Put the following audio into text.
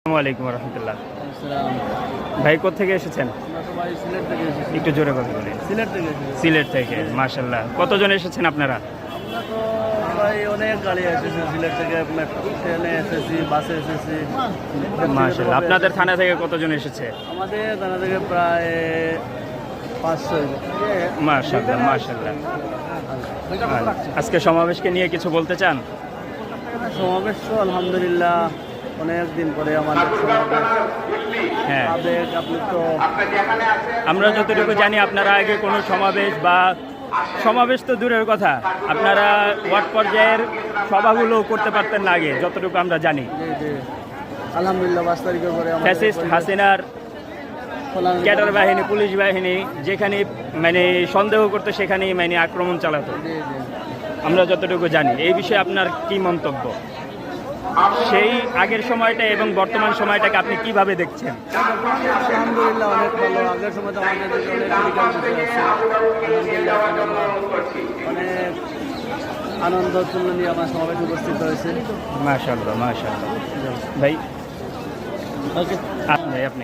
আসসালামু আলাইকুম রহমতুল্লাহ। ভাই কোত্থেকে এসেছেন? একটু জোরে কথা বলেন। সিলেট থেকে। মাশাআল্লাহ। কতজন এসেছেন আপনারা? অনেক গাড়ি এসেছে সিলেট থেকে, ট্রেনে এসেছি, বাসে এসেছি। মাশাআল্লাহ। আপনাদের থানা থেকে কতজন এসেছে? আমাদের থানা থেকে প্রায় 500। মাশাআল্লাহ মাশাআল্লাহ। আজকে সমাবেশকে নিয়ে কিছু বলতে চান? সমাবেশ তো আলহামদুলিল্লাহ অনেক দিন পরে আমাদের সমাবেশ। হ্যাঁ, আপনি তো আমরা যতটুকু জানি আপনারা আগে কোনো সমাবেশ তো দূরের কথা, আপনারা ওয়ার্ড পর্যায়ের সভাগুলো করতে পারতেন না আগে, যতটুকু আমরা জানি। আলহামদুলিল্লাহ 5 তারিখের পরে ফ্যাসিস্ট হাসিনার ক্যাডার বাহিনী, পুলিশ বাহিনী যেখানে সন্দেহ করতো সেখানেই আক্রমণ চালাতো, আমরা যতটুকু জানি। এই বিষয়ে আপনার কি মন্তব্য? সেই আগের সময়টা এবং বর্তমান সময়টাকে আপনি কিভাবে দেখছেন? আলহামদুলিল্লাহ অনেক ভালো। আগের সময় তো আমাদের দেশে অনেক আলহামদুলিল্লাহ অনেক আনন্দ উৎসল্ল নিয়ে আমার সমাবেশ উপস্থিত হয়েছে। মাশাআল্লাহ মাশাআল্লাহ। ভাই ওকে, আপনি